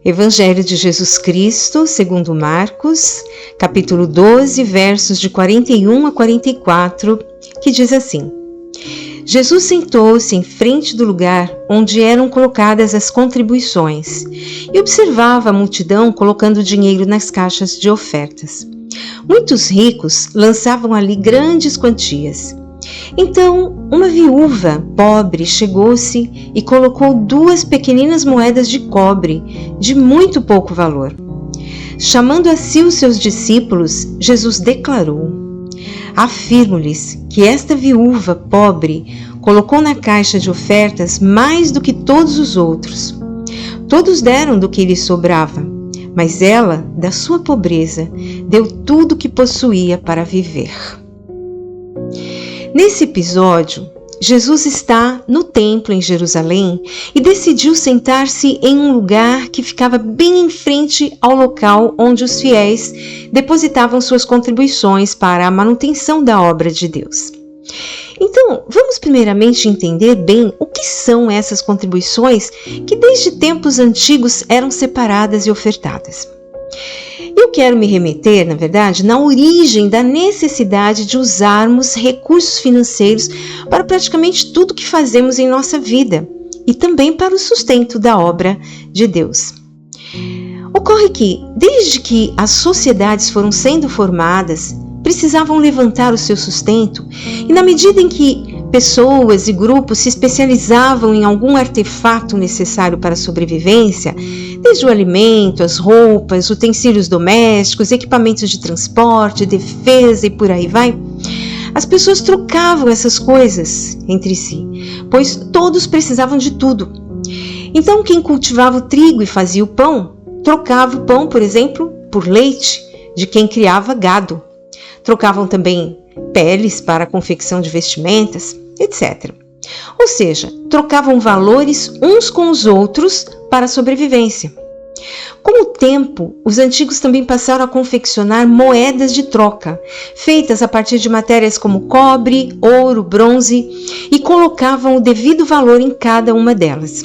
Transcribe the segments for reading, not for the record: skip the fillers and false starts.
Evangelho de Jesus Cristo, segundo Marcos, capítulo 12, versos de 41 a 44, que diz assim: Jesus sentou-se em frente do lugar onde eram colocadas as contribuições e observava a multidão colocando dinheiro nas caixas de ofertas. Muitos ricos lançavam ali grandes quantias. Então, uma viúva pobre chegou-se e colocou 2 pequeninas moedas de cobre, de muito pouco valor. Chamando a si os seus discípulos, Jesus declarou: Afirmo-lhes que esta viúva pobre colocou na caixa de ofertas mais do que todos os outros. Todos deram do que lhes sobrava, mas ela, da sua pobreza, deu tudo o que possuía para viver. Nesse episódio, Jesus está no templo em Jerusalém e decidiu sentar-se em um lugar que ficava bem em frente ao local onde os fiéis depositavam suas contribuições para a manutenção da obra de Deus. Então, vamos primeiramente entender bem o que são essas contribuições que desde tempos antigos eram separadas e ofertadas. Eu quero me remeter, na verdade, na origem da necessidade de usarmos recursos financeiros para praticamente tudo que fazemos em nossa vida e também para o sustento da obra de Deus. Ocorre que, desde que as sociedades foram sendo formadas, precisavam levantar o seu sustento e, na medida em que pessoas e grupos se especializavam em algum artefato necessário para a sobrevivência, desde o alimento, as roupas, utensílios domésticos, equipamentos de transporte, defesa e por aí vai, as pessoas trocavam essas coisas entre si, pois todos precisavam de tudo. Então, quem cultivava o trigo e fazia o pão, trocava o pão, por exemplo, por leite de quem criava gado. Trocavam também peles para a confecção de vestimentas, etc. Ou seja, trocavam valores uns com os outros para a sobrevivência. Com o tempo, os antigos também passaram a confeccionar moedas de troca, feitas a partir de matérias como cobre, ouro, bronze, e colocavam o devido valor em cada uma delas.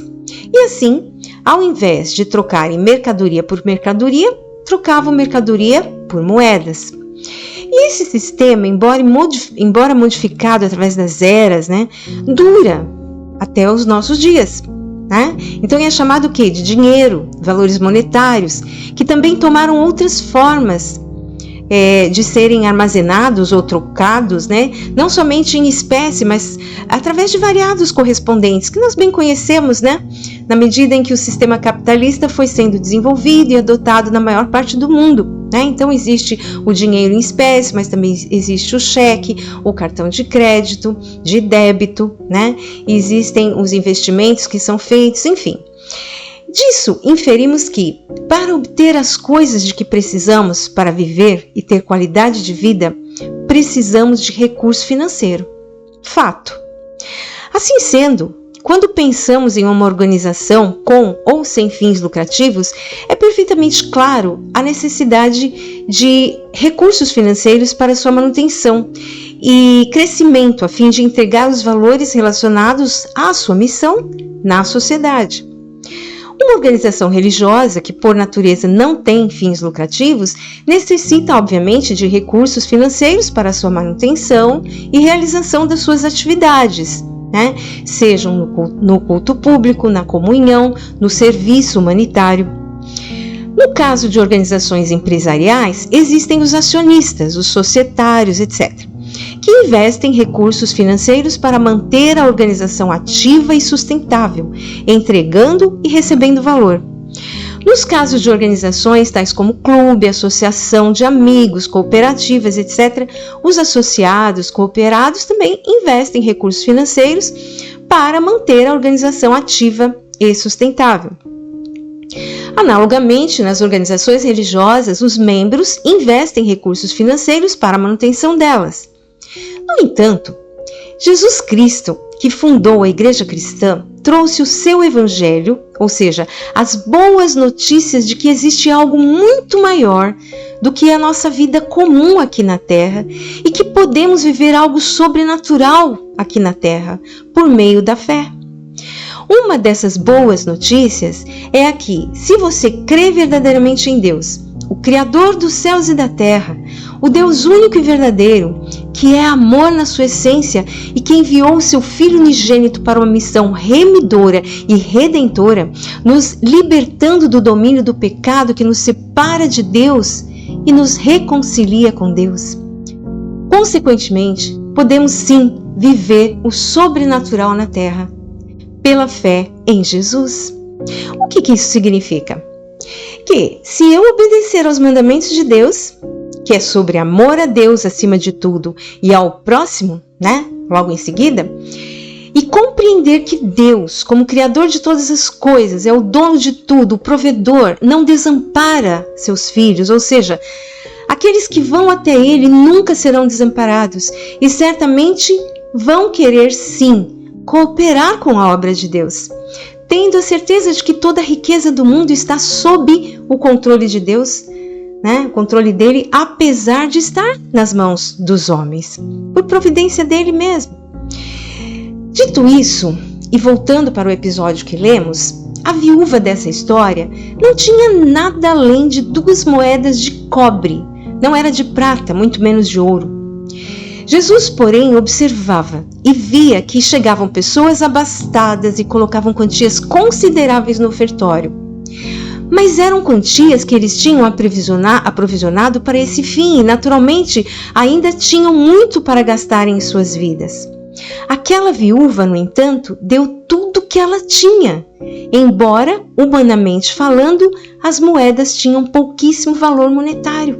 E assim, ao invés de trocarem mercadoria por mercadoria, trocavam mercadoria por moedas. E esse sistema, embora modificado através das eras, dura até os nossos dias. Então é chamado o quê? De dinheiro, valores monetários, que também tomaram outras formas de serem armazenados ou trocados, não somente em espécie, mas através de variados correspondentes, que nós bem conhecemos, na medida em que o sistema capitalista foi sendo desenvolvido e adotado na maior parte do mundo. Então existe o dinheiro em espécie, mas também existe o cheque, o cartão de crédito, de débito, existem os investimentos que são feitos, enfim. Disso inferimos que, para obter as coisas de que precisamos para viver e ter qualidade de vida, precisamos de recurso financeiro. Fato. Assim sendo, quando pensamos em uma organização com ou sem fins lucrativos, é perfeitamente claro a necessidade de recursos financeiros para sua manutenção e crescimento a fim de entregar os valores relacionados à sua missão na sociedade. Uma organização religiosa que, por natureza, não tem fins lucrativos, necessita, obviamente, de recursos financeiros para sua manutenção e realização das suas atividades, sejam no culto público, na comunhão, no serviço humanitário. No caso de organizações empresariais, existem os acionistas, os societários, etc., que investem recursos financeiros para manter a organização ativa e sustentável, entregando e recebendo valor. Nos casos de organizações tais como clube, associação de amigos, cooperativas, etc., os associados, cooperados também investem recursos financeiros para manter a organização ativa e sustentável. Analogamente, nas organizações religiosas, os membros investem recursos financeiros para a manutenção delas. No entanto, Jesus Cristo, que fundou a Igreja Cristã, trouxe o seu Evangelho, ou seja, as boas notícias de que existe algo muito maior do que a nossa vida comum aqui na Terra e que podemos viver algo sobrenatural aqui na Terra por meio da fé. Uma dessas boas notícias é a que, se você crê verdadeiramente em Deus, o Criador dos céus e da terra, o Deus único e verdadeiro, que é amor na sua essência e que enviou o seu Filho unigênito para uma missão remidora e redentora, nos libertando do domínio do pecado que nos separa de Deus e nos reconcilia com Deus. Consequentemente, podemos sim viver o sobrenatural na terra, pela fé em Jesus. O que isso significa? Que se eu obedecer aos mandamentos de Deus, que é sobre amor a Deus acima de tudo e ao próximo, logo em seguida, e compreender que Deus, como Criador de todas as coisas, é o dono de tudo, o provedor, não desampara seus filhos, ou seja, aqueles que vão até Ele nunca serão desamparados e certamente vão querer sim cooperar com a obra de Deus, tendo a certeza de que toda a riqueza do mundo está sob o controle de Deus, o controle dele, apesar de estar nas mãos dos homens, por providência dele mesmo. Dito isso, e voltando para o episódio que lemos, a viúva dessa história não tinha nada além de 2 moedas de cobre, não era de prata, muito menos de ouro. Jesus, porém, observava e via que chegavam pessoas abastadas e colocavam quantias consideráveis no ofertório. Mas eram quantias que eles tinham aprovisionado para esse fim e, naturalmente, ainda tinham muito para gastar em suas vidas. Aquela viúva, no entanto, deu tudo o que ela tinha, embora, humanamente falando, as moedas tinham pouquíssimo valor monetário.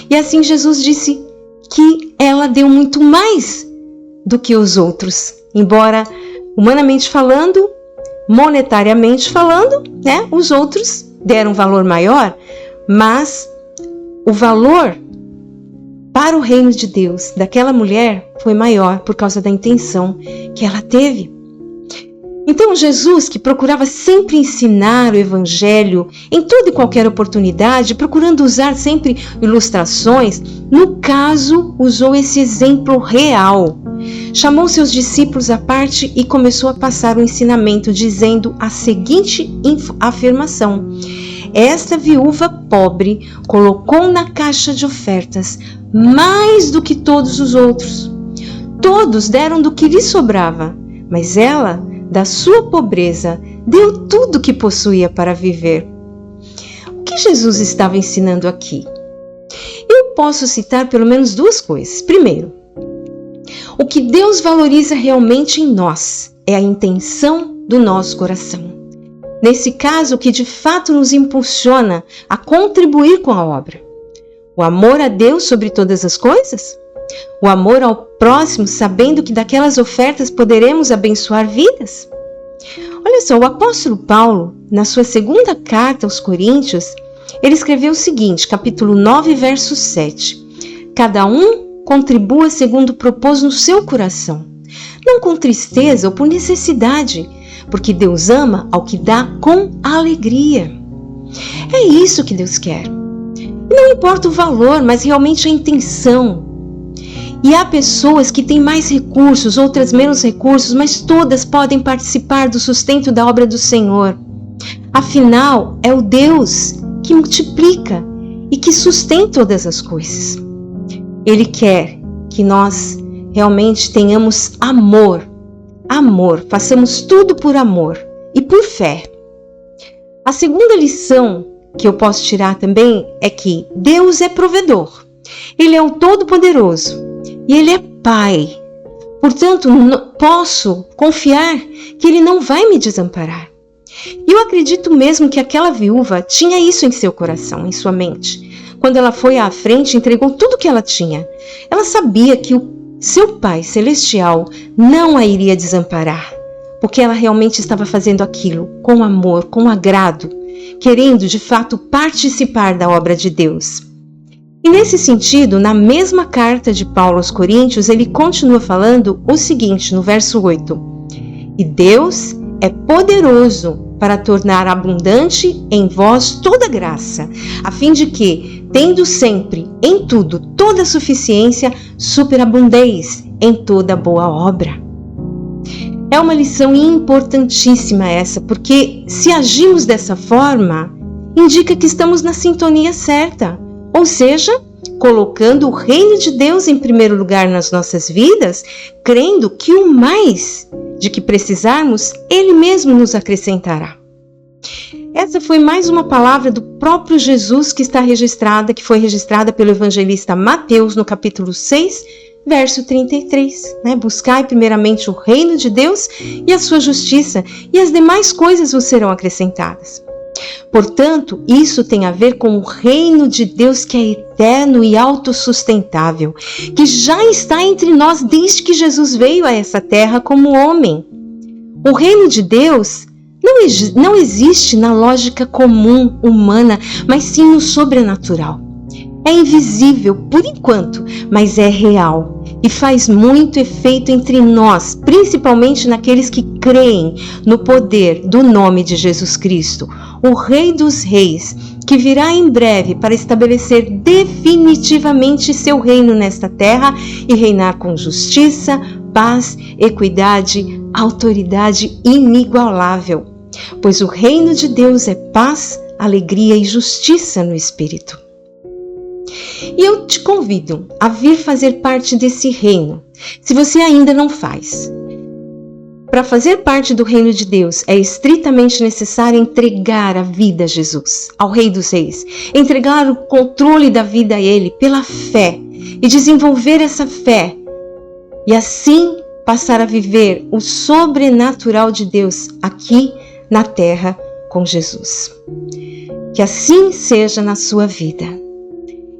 E assim Jesus disse que ela deu muito mais do que os outros, embora, humanamente falando, monetariamente falando, os outros deram um valor maior, mas o valor para o reino de Deus daquela mulher foi maior por causa da intenção que ela teve. Então Jesus, que procurava sempre ensinar o evangelho em toda e qualquer oportunidade, procurando usar sempre ilustrações, no caso usou esse exemplo real. Chamou seus discípulos à parte e começou a passar o ensinamento, dizendo a seguinte afirmação: esta viúva pobre colocou na caixa de ofertas mais do que todos os outros. Todos deram do que lhe sobrava, mas ela, da sua pobreza, deu tudo o que possuía para viver. O que Jesus estava ensinando aqui? Eu posso citar pelo menos 2 coisas. Primeiro, o que Deus valoriza realmente em nós é a intenção do nosso coração. Nesse caso, o que de fato nos impulsiona a contribuir com a obra. O amor a Deus sobre todas as coisas? O amor ao próximo, sabendo que daquelas ofertas poderemos abençoar vidas? Olha só, o apóstolo Paulo, na sua 2ª carta aos Coríntios, ele escreveu o seguinte, capítulo 9, verso 7. Cada um contribua segundo propôs no seu coração, não com tristeza ou por necessidade, porque Deus ama ao que dá com alegria. É isso que Deus quer. E não importa o valor, mas realmente a intenção. E há pessoas que têm mais recursos, outras menos recursos, mas todas podem participar do sustento da obra do Senhor. Afinal, é o Deus que multiplica e que sustenta todas as coisas. Ele quer que nós realmente tenhamos amor, façamos tudo por amor e por fé. A segunda lição que eu posso tirar também é que Deus é provedor. Ele é o Todo-Poderoso e Ele é Pai. Portanto, posso confiar que Ele não vai me desamparar. E eu acredito mesmo que aquela viúva tinha isso em seu coração, em sua mente. Quando ela foi à frente e entregou tudo o que ela tinha, ela sabia que o seu Pai Celestial não a iria desamparar, porque ela realmente estava fazendo aquilo com amor, com agrado, querendo de fato participar da obra de Deus. E nesse sentido, na mesma carta de Paulo aos Coríntios, ele continua falando o seguinte, no verso 8: E Deus é poderoso para tornar abundante em vós toda graça, a fim de que, tendo sempre, em tudo, toda suficiência, superabundeis em toda boa obra. É uma lição importantíssima essa, porque se agimos dessa forma, indica que estamos na sintonia certa, ou seja, colocando o reino de Deus em primeiro lugar nas nossas vidas, crendo que o mais de que precisarmos, Ele mesmo nos acrescentará. Essa foi mais uma palavra do próprio Jesus que foi registrada pelo evangelista Mateus no capítulo 6, verso 33. Buscai primeiramente o reino de Deus e a sua justiça, e as demais coisas vos serão acrescentadas. Portanto, isso tem a ver com o reino de Deus que é eterno e autossustentável, que já está entre nós desde que Jesus veio a essa terra como homem. O reino de Deus não existe na lógica comum humana, mas sim no sobrenatural. É invisível por enquanto, mas é real e faz muito efeito entre nós, principalmente naqueles que creem no poder do nome de Jesus Cristo, o Rei dos Reis, que virá em breve para estabelecer definitivamente seu reino nesta terra e reinar com justiça, paz, equidade, autoridade inigualável. Pois o reino de Deus é paz, alegria e justiça no Espírito. E eu te convido a vir fazer parte desse reino, se você ainda não faz. Para fazer parte do reino de Deus, é estritamente necessário entregar a vida a Jesus, ao Rei dos Reis, entregar o controle da vida a Ele pela fé e desenvolver essa fé, e assim passar a viver o sobrenatural de Deus aqui na terra com Jesus. Que assim seja na sua vida.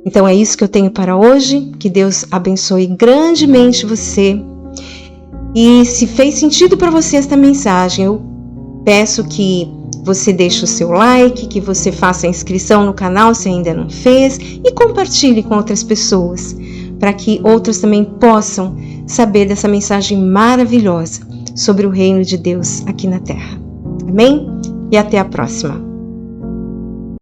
Então é isso que eu tenho para hoje. Que Deus abençoe grandemente você. E se fez sentido para você esta mensagem, eu peço que você deixe o seu like, que você faça a inscrição no canal se ainda não fez e compartilhe com outras pessoas, para que outros também possam saber dessa mensagem maravilhosa sobre o reino de Deus aqui na Terra. Amém? E até a próxima.